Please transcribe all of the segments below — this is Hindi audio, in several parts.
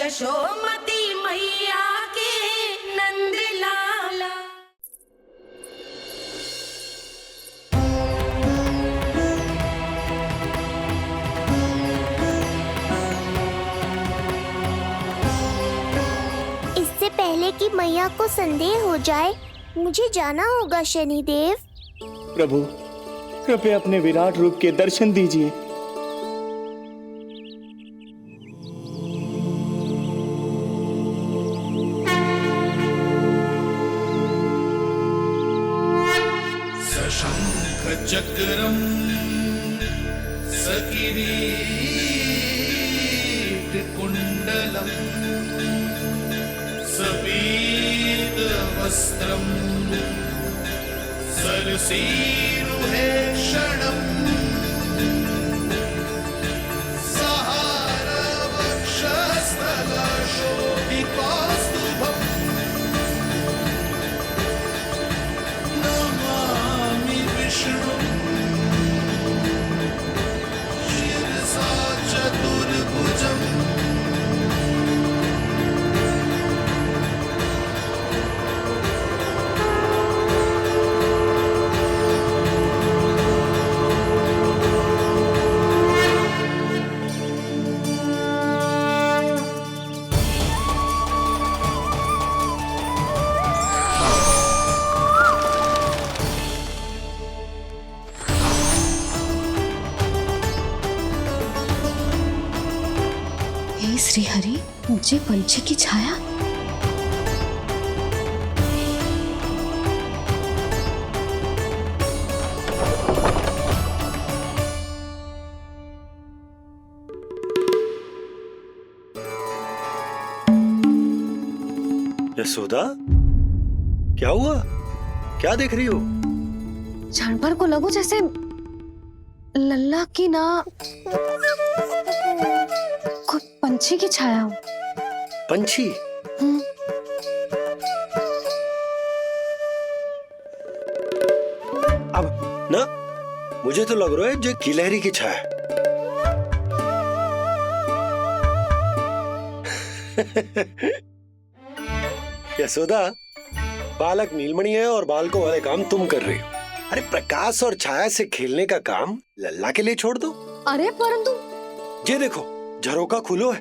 यशोमती मैया के नंद लाला। इससे पहले कि मैया को संदेह हो जाए, मुझे जाना होगा शनिदेव। प्रभु, कृपया अपने विराट रूप के दर्शन दीजिए। सशंख चक्रम सकिरीट कुंडलम सबीत वस्त्रम सरसीरुहेक्षणम सहार वक्षस्थलशोभितौस्तुभम् नमामि विष्णुं शिरसा चतुर्भुजम्। हे श्री हरि, मुझे पंछी की छाया। यशोदा, क्या हुआ? क्या देख रही हो? क्षणभर को लगो जैसे लल्ला की ना कोई पंछी की छाया हो। पंछी? अब ना मुझे तो लग रहा है जो गिलहरी की छाया। यशोदा, बालक नीलमणि है और बालकों वाले काम तुम कर रही हो। अरे प्रकाश और छाया से खेलने का काम लल्ला के लिए छोड़ दो। अरे परंतु ये देखो, झरोका खुलो है,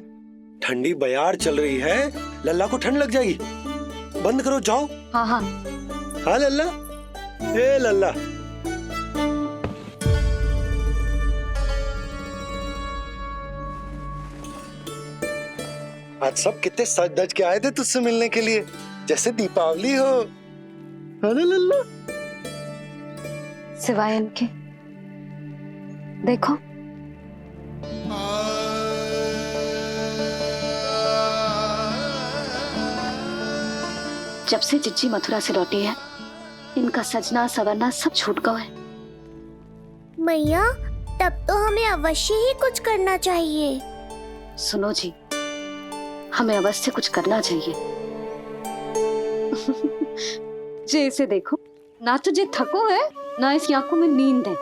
ठंडी बयार चल रही है, लल्ला को ठंड लग जाएगी। बंद करो, जाओ। हाँ हाँ हाँ लल्ला, ए लल्ला। आज सब कितने सज धज के आए थे तुझसे मिलने के लिए, जैसे दीपावली हो। है ना लल्ला? सिवाय इनके देखो, जब से चिच्ची मथुरा से लौटी है, इनका सजना सवरना सब छूट गया है। मैया, तब तो हमें अवश्य ही कुछ करना चाहिए। सुनो जी, हमें अवश्य कुछ करना चाहिए। जे इसे देखो, ना तो जे थको है, ना इसकी आंखों में नींद है।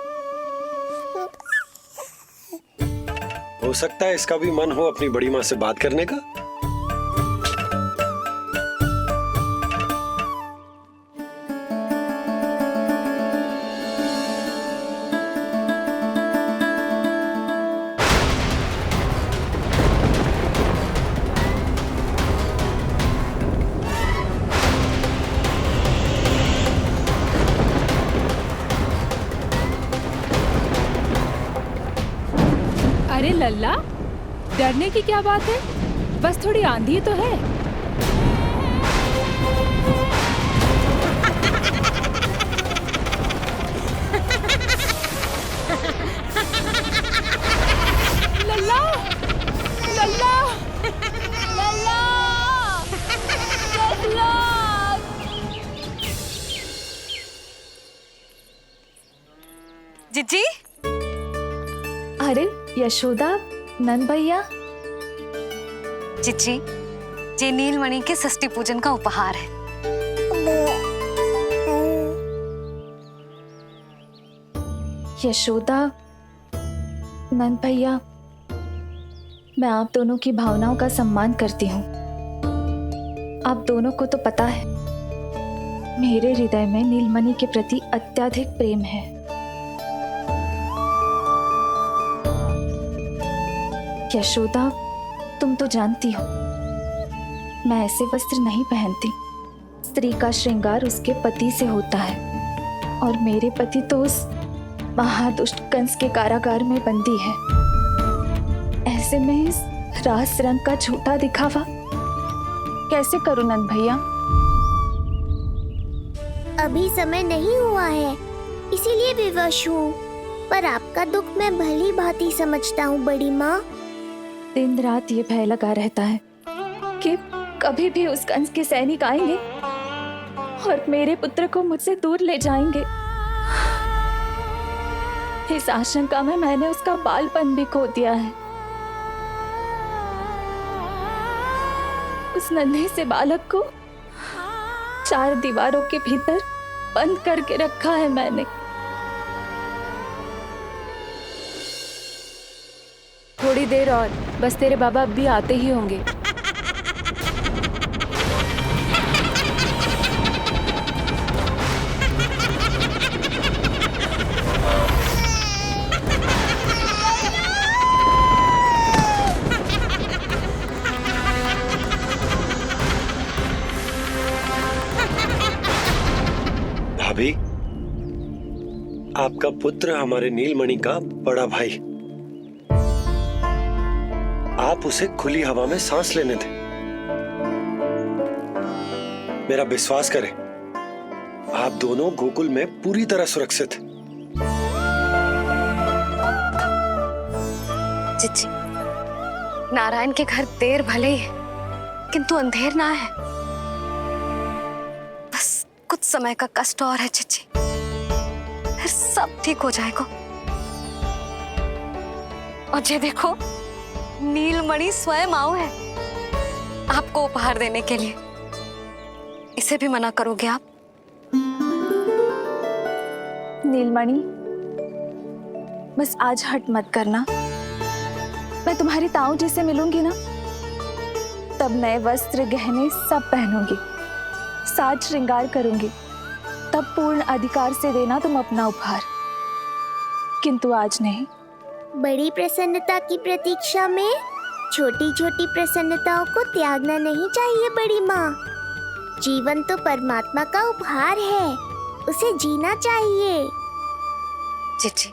हो सकता है इसका भी मन हो अपनी बड़ी माँ से बात करने का। अरे लल्ला, डरने की क्या बात है? बस थोड़ी आंधी तो है। लल्ला, लल्ला, लल्ला, लल्ला। जिज्जी, अरे यशोदा, नंद भैया। जिज्जी, ये नीलमणि के षष्ठी पूजन का उपहार है। यशोदा, नंद भैया, मैं आप दोनों की भावनाओं का सम्मान करती हूँ। आप दोनों को तो पता है मेरे हृदय में नीलमणि के प्रति अत्यधिक प्रेम है। यशोदा, तुम तो जानती हो मैं ऐसे वस्त्र नहीं पहनती। स्त्री का श्रृंगार उसके पति से होता है और मेरे पति तो उस महादुष्ट कंस के कारागार में बंदी है। ऐसे में इस रास रंग का झूठा दिखावा कैसे करूं नंद भैया? अभी समय नहीं हुआ है, इसीलिए विवश हूँ। पर आपका दुख मैं भली भांति समझता हूँ बड़ी माँ। दिन रात ये भय लगा रहता है कि कभी भी उस कंस के सैनिक आएंगे और मेरे पुत्र को मुझसे दूर ले जाएंगे। इस आशंका में मैंने उसका बालपन भी खो दिया है। उस नन्हे से बालक को 4 दीवारों के भीतर बंद करके रखा है मैंने। थोड़ी देर और, बस तेरे बाबा अब भी आते ही होंगे। भाभी, आपका पुत्र हमारे नीलमणि का बड़ा भाई। आप उसे खुली हवा में सांस लेने दें। मेरा विश्वास करें, आप दोनों गोकुल में पूरी तरह सुरक्षित हैं। चिच्ची, नारायण के घर देर भले ही है, किंतु अंधेर ना है। बस कुछ समय का कष्ट और है चिच्ची, फिर सब ठीक हो जाएगा। और ये देखो, नीलमणि स्वयं आओ है आपको उपहार देने के लिए। इसे भी मना करोगे आप? नीलमणि, बस आज हट मत करना। मैं तुम्हारी ताऊ जी से मिलूंगी ना, तब नए वस्त्र गहने सब पहनूंगी, साज श्रृंगार करूंगी। तब पूर्ण अधिकार से देना तुम अपना उपहार, किंतु आज नहीं। बड़ी प्रसन्नता की प्रतीक्षा में छोटी छोटी प्रसन्नताओं को त्यागना नहीं चाहिए बड़ी माँ। जीवन तो परमात्मा का उपहार है, उसे जीना चाहिए। चिच्ची,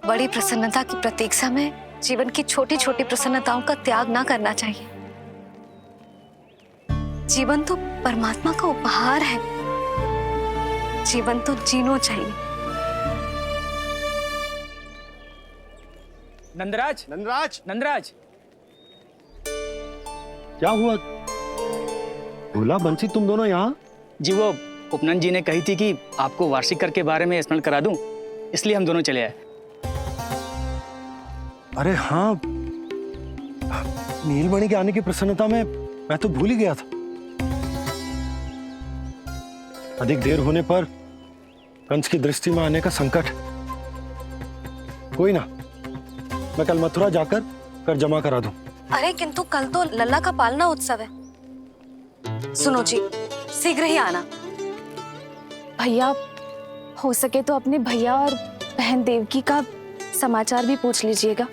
बड़ी प्रसन्नता की प्रतीक्षा में जीवन की छोटी छोटी प्रसन्नताओं का त्याग ना करना चाहिए। जीवन तो परमात्मा का उपहार है, जीवन तो जीना चाहिए। नंदराज, नंदराज, नंदराज, क्या हुआ? भोला, बंसी, तुम दोनों यहाँ? जी वो उपनंद जी ने कही थी कि आपको वार्षिक कर के बारे में स्मरण करा दूं, इसलिए हम दोनों चले आए। अरे हाँ, नीलमणि के आने की प्रसन्नता में मैं तो भूल ही गया था। अधिक देर होने पर कंस की दृष्टि में आने का संकट। कोई ना, मैं कल मथुरा जाकर कर जमा करा दूं। अरे किंतु कल तो लल्ला का पालना उत्सव है। सुनो जी, शीघ्र ही आना। भैया, हो सके तो अपने भैया और बहन देवकी का समाचार भी पूछ लीजिएगा।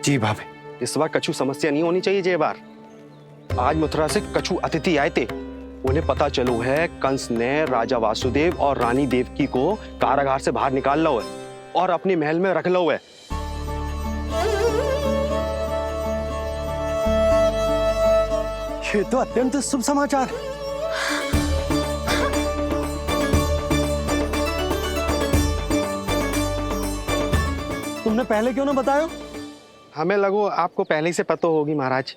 जी भाभी। इस बार कछु समस्या नहीं होनी चाहिए। ये बार आज मथुरा से कछु अतिथि आए थे, उन्हें पता चलो है कंस ने राजा वासुदेव और रानी देवकी को कारागार से बाहर निकाल लो है और अपने महल में रख लो है। ये तो अत्यंत शुभ समाचार है। तुमने पहले क्यों ना बताया? हमें लगो आपको पहले ही से पता होगी महाराज।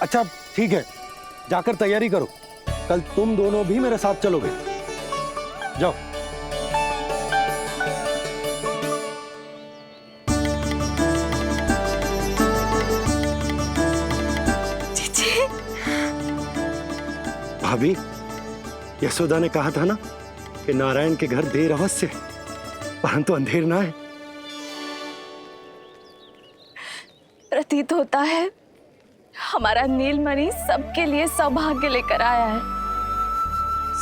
अच्छा ठीक है, जाकर तैयारी करो, कल तुम दोनों भी मेरे साथ चलोगे। जाओ। भाभी, यशोदा ने कहा था ना कि नारायण के घर देर अवश्य, परंतु अंधेर ना है। प्रतीत होता है हमारा नीलमणि सबके लिए सौभाग्य लेकर आया है।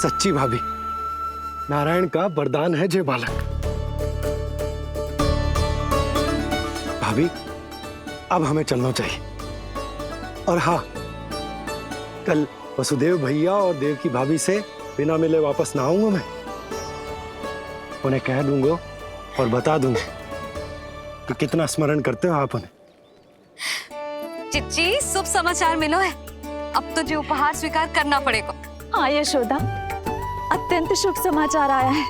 सच्ची भाभी, नारायण का वरदान है जे बालक। भाभी, अब हमें चलना चाहिए। और हाँ, कल वसुदेव भैया और देव की भाभी से बिना मिले वापस ना आऊंगा मैं। उन्हें कह दूंगा और बता दूंगा कि कितना स्मरण करते हो आप उन्हें। चिच्ची, शुभ समाचार मिलो है। अब तो जो उपहार स्वीकार करना पड़ेगा। हाँ यशोदा, अत्यंत शुभ समाचार आया है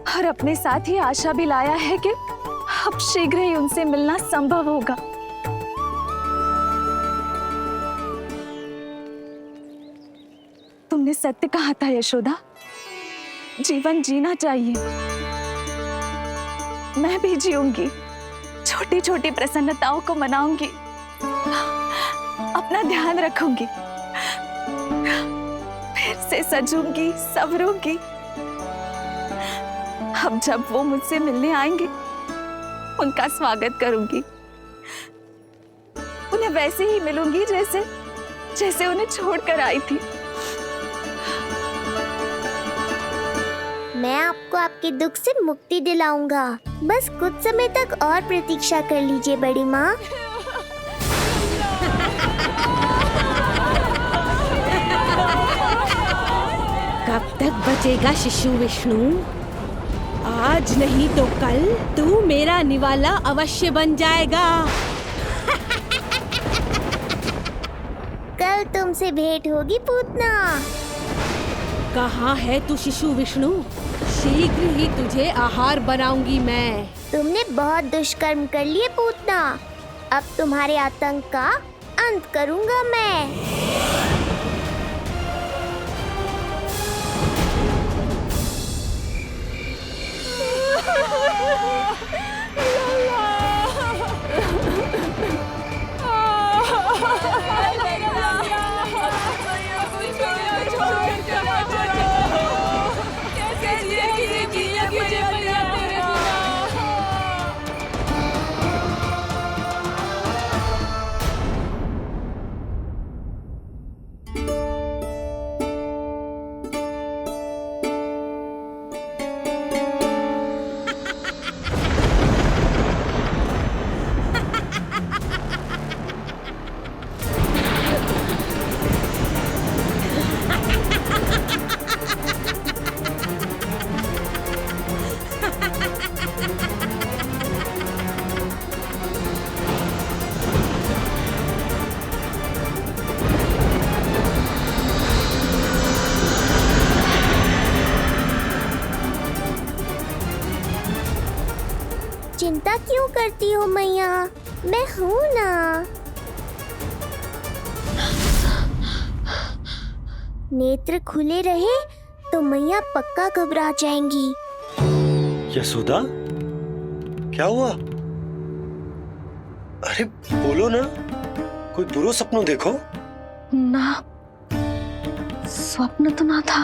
और अपने साथ ही आशा भी लाया है कि अब शीघ्र ही उनसे मिलना संभव होगा। तुमने सत्य कहा था यशोदा, जीवन जीना चाहिए। मैं भी जीऊंगी, छोटी छोटी प्रसन्नताओं को मनाऊंगी, अपना ध्यान रखूंगी, फिर से सजूंगी, संवरूंगी। अब जब वो मुझसे मिलने आएंगे, उनका स्वागत करूंगी। उन्हें वैसे ही मिलूंगी जैसे जैसे उन्हें छोड़कर आई थी। मैं आपको आपके दुख से मुक्ति दिलाऊंगा। बस कुछ समय तक और प्रतीक्षा कर लीजिए बड़ी माँ। कब तक बचेगा शिशु विष्णु? आज नहीं तो कल तू मेरा निवाला अवश्य बन जाएगा। कल तुमसे भेंट होगी पूतना। कहाँ है तू शिशु विष्णु? शीघ्र ही तुझे आहार बनाऊंगी मैं। तुमने बहुत दुष्कर्म कर लिए पूतना। अब तुम्हारे आतंक का अंत करूंगा मैं। चिंता क्यों करती हो मैया? मैं हूँ ना। नेत्र खुले रहे तो मैया पक्का घबरा जाएंगी। यशोदा, क्या हुआ? अरे बोलो ना, कोई बुरा सपना देखो। ना, स्वप्न तो ना था,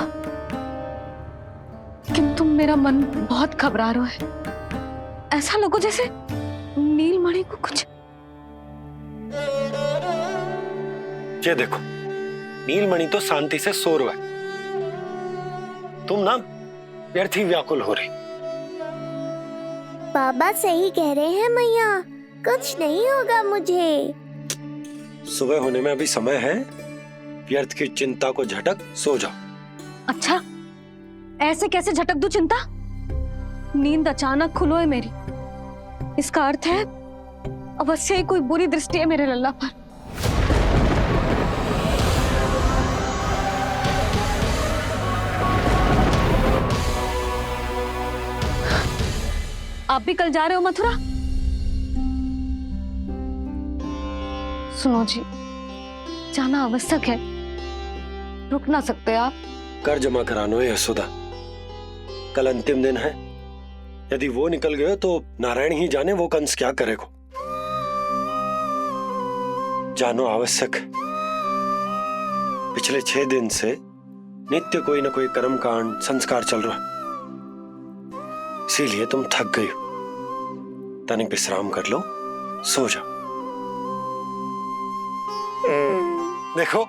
किंतु मेरा मन बहुत घबरा रहा है। ऐसा लगो जैसे नीलमणि को कुछ। ये देखो, नीलमणि तो शांति से सो रहा है। तुम ना व्यर्थ ही व्याकुल हो रही। बाबा सही कह रहे हैं मैया, कुछ नहीं होगा मुझे। सुबह होने में अभी समय है। व्यर्थ की चिंता को झटक सो जाओ। अच्छा, ऐसे कैसे झटक दूं चिंता? नींद अचानक खुलो है मेरी। इसका अर्थ है अवश्य ही कोई बुरी दृष्टि है मेरे लल्ला पर। आप भी कल जा रहे हो मथुरा? सुनो जी, जाना आवश्यक है, रुक ना सकते आप। कर जमा करानो है यशोदा, कल अंतिम दिन है। यदि वो निकल गए तो नारायण ही जाने वो कंस क्या करेगा। जानो आवश्यक। पिछले 6 दिन से नित्य कोई ना कोई कर्मकांड संस्कार चल रहा, इसीलिए तुम थक गई हो। तनिक विश्राम कर लो, सो जा। देखो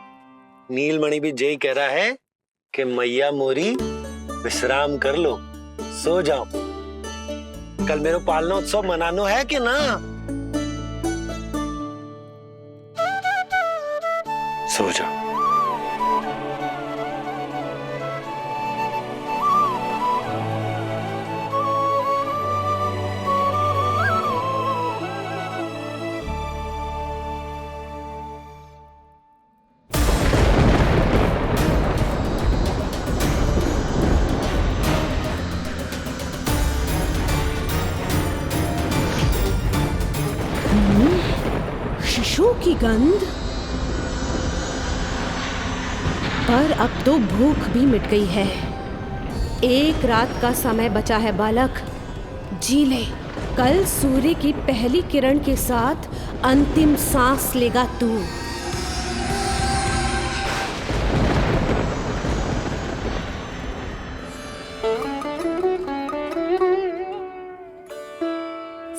नीलमणि भी जय कह रहा है कि मैया मोरी विश्राम कर लो, सो जाओ। कल मेरो पालना उत्सव मनानो है कि ना? सो जाओ। शिशु की गंध। पर अब तो भूख भी मिट गई है। एक रात का समय बचा है बालक, जी ले। कल सूर्य की पहली किरण के साथ अंतिम सांस लेगा तू।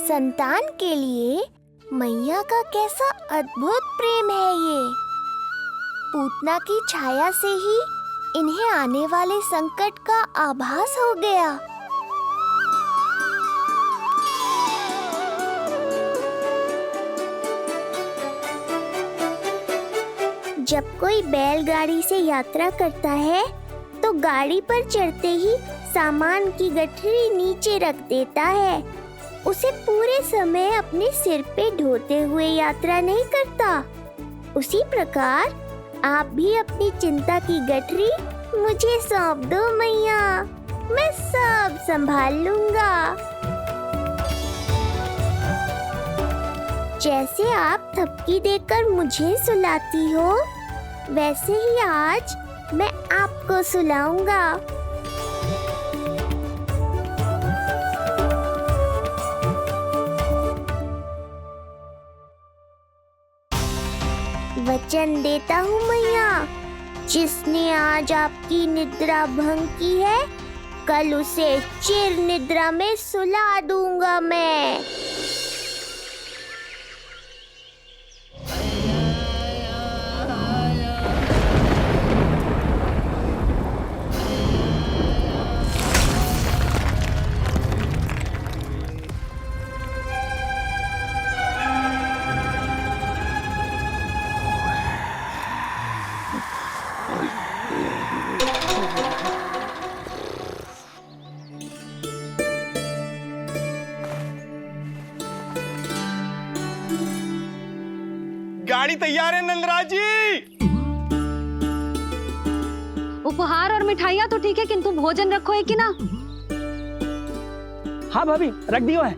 संतान के लिए मैया का कैसा अद्भुत प्रेम है ये। पूतना की छाया से ही इन्हें आने वाले संकट का आभास हो गया। जब कोई बैलगाड़ी से यात्रा करता है तो गाड़ी पर चढ़ते ही सामान की गठरी नीचे रख देता है। उसे पूरे समय अपने सिर पे ढोते हुए यात्रा नहीं करता। उसी प्रकार आप भी अपनी चिंता की गठरी मुझे सौंप दो मैया, मैं सब संभाल लूंगा। जैसे आप थपकी देकर मुझे सुलाती हो, वैसे ही आज मैं आपको सुलाऊंगा। वचन देता हूँ मैया, जिसने आज आपकी निद्रा भंग की है, कल उसे चिर निद्रा में सुला दूंगा मैं। गाड़ी तैयार है नंदराज जी। उपहार और मिठाइयाँ तो ठीक है, किंतु भोजन रखो है कि ना? हाँ भाभी, रख दियो है।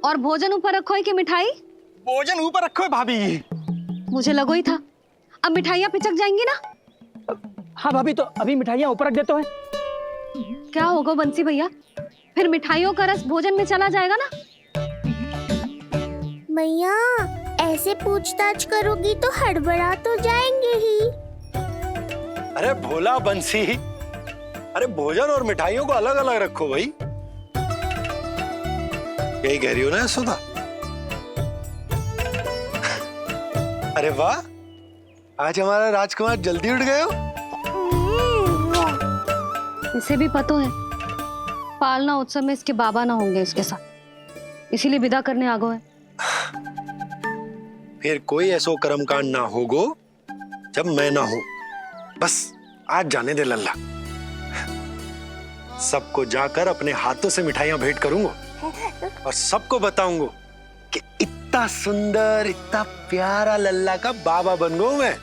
और भोजन ऊपर रखो है कि मिठाई? भोजन ऊपर रखो है भाभी। मुझे लगो ही था, अब मिठाइयाँ पिचक जाएंगी ना। हाँ भाभी, तो अभी मिठाइयाँ ऊपर रख देते हैं। क्या होगा बंसी भैया, फिर मिठाइयों का रस भोजन में चला जाएगा ना। मैया ऐसे पूछताछ करोगी तो हड़बड़ा तो जाएंगे ही। अरे भोला बंसी, अरे भोजन और मिठाइयों को अलग अलग रखो भाई। यही कह रही हो ना सुधा? अरे वाह, आज हमारा राजकुमार जल्दी उठ गए हो। इसे भी पता है पालना उत्सव में इसके बाबा ना होंगे इसके साथ, इसीलिए विदा करने आ गए। फिर कोई ऐसो कर्मकांड ना होगो जब मैं ना हूं। बस आज जाने दे लल्ला, सबको जाकर अपने हाथों से मिठाइयां भेंट करूंगा और सबको बताऊंगा कि इतना सुंदर, इतना प्यारा लल्ला का बाबा बन गया मैं।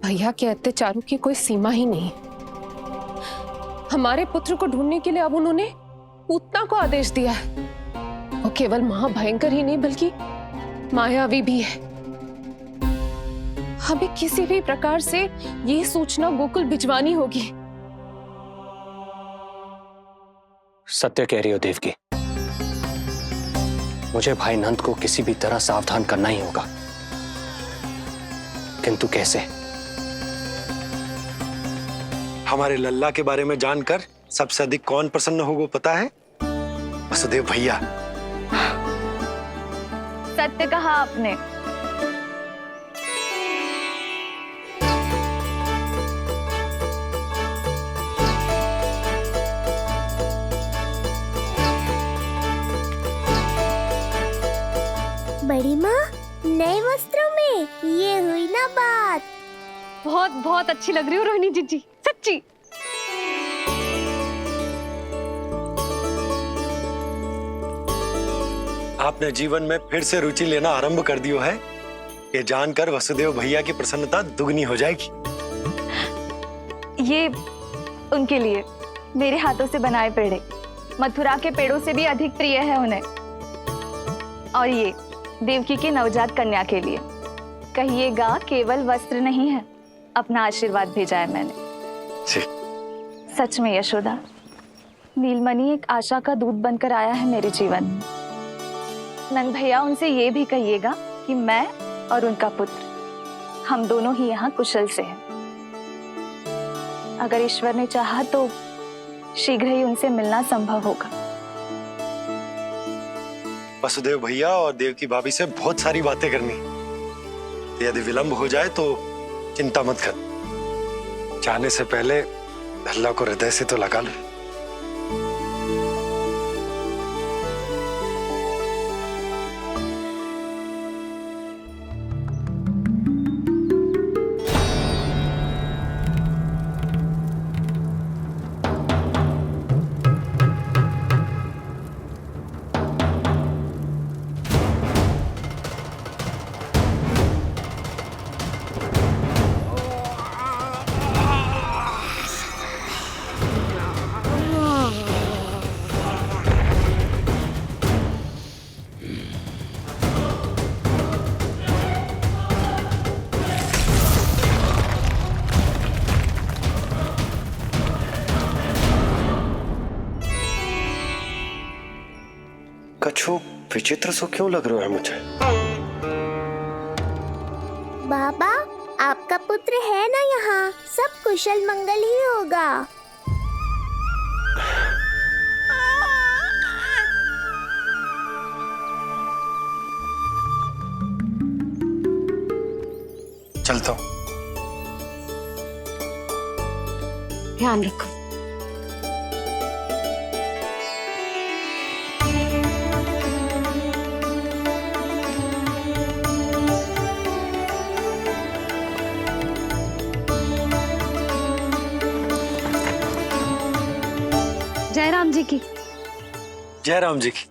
भैया के अत्याचारों की कोई सीमा ही नहीं। हमारे पुत्र को ढूंढने के लिए अब उन्होंने पूतना को आदेश दिया है। वो केवल महाभयंकर ही नहीं बल्कि मायावी भी है। हमें किसी भी प्रकार से ये सूचना गोकुल भिजवानी होगी। सत्य कह रही हो देवकी, मुझे भाई नंद को किसी भी तरह सावधान करना ही होगा, किंतु कैसे? हमारे लल्ला के बारे में जानकर सबसे अधिक कौन प्रसन्न होगा पता है? वसुदेव भैया। सत्य कहा आपने। बड़ी माँ, नए वस्त्रों में ये हुई ना बात। बहुत बहुत अच्छी लग रही हो रोहिणी जीजी, सच्ची। आपने जीवन में फिर से रुचि लेना आरंभ कर दियो है, ये जानकर वसुदेव भैया की प्रसन्नता दुगनी हो जाएगी। ये उनके लिए मेरे हाथों से बनाए पेड़े मथुरा के पेड़ों से भी अधिक प्रिय है उन्हें। और ये देवकी की नवजात कन्या के लिए कहिएगा केवल वस्त्र नहीं है, अपना आशीर्वाद भेजा है मैंने। सच में यशोदा, नीलमणि एक आशा का दूत बनकर आया है मेरे जीवन में। नंद भैया, उनसे ये भी कहिएगा कि मैं और उनका पुत्र हम दोनों ही यहाँ कुशल से हैं। अगर ईश्वर ने चाहा तो शीघ्र ही उनसे मिलना संभव होगा। वसुदेव भैया और देवकी भाभी से बहुत सारी बातें करनी, यदि विलंब हो जाए तो चिंता मत कर। जाने से पहले लल्ला को हृदय से तो लगा लो। कछु विचित्र सो क्यों लग रहा है मुझे? बाबा, आपका पुत्र है ना यहाँ, सब कुशल मंगल ही होगा। चलता हूँ। ध्यान रखो। जय राम जी की। जय राम जी की।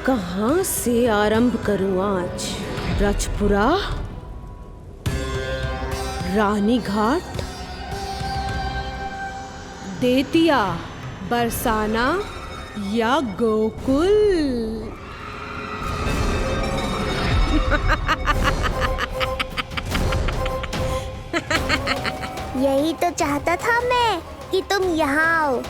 कहाँ से आरंभ करूं आज? ब्रजपुरा, रानी घाट, देतिया, बरसाना या गोकुल? यही तो चाहता था मैं कि तुम यहाँ आओ।